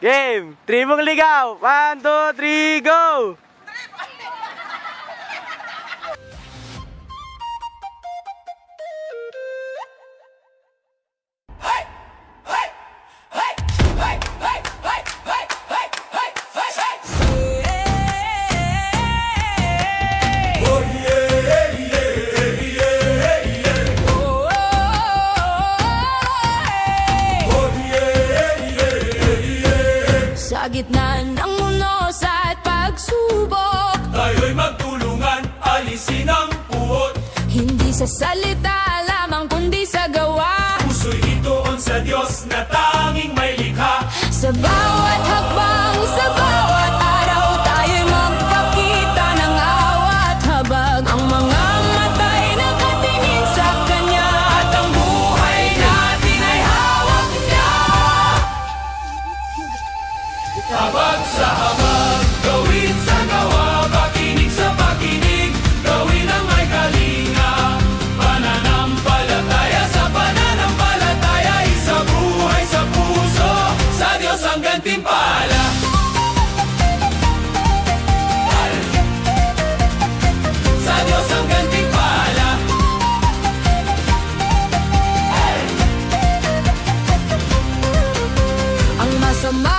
Game! Tribong ligaw! 1, 2, 3, go! Sa gitna ng munos at pagsubok, Tayo'y magtulungan, alisin ang puot. hindi sa salita lamang kundi sa gawa. Puso'y ituon sa Diyos na tanging may likha. Sa bawat hakbang, sa bawat araw, tayo'y magpakita ng awat habag. Ang mga mata'y nakatingin sa Kanya at ang buhay natin ay hawak niya. Habag sa habag, gawin sa gawa, pakinig sa pakinig, gawin ang may kalinga. Pananampalataya sa pananampalataya, isa buhay sa puso, sa Diyos ang gantimpala. Sa Diyos ang gantimpala. Ang masama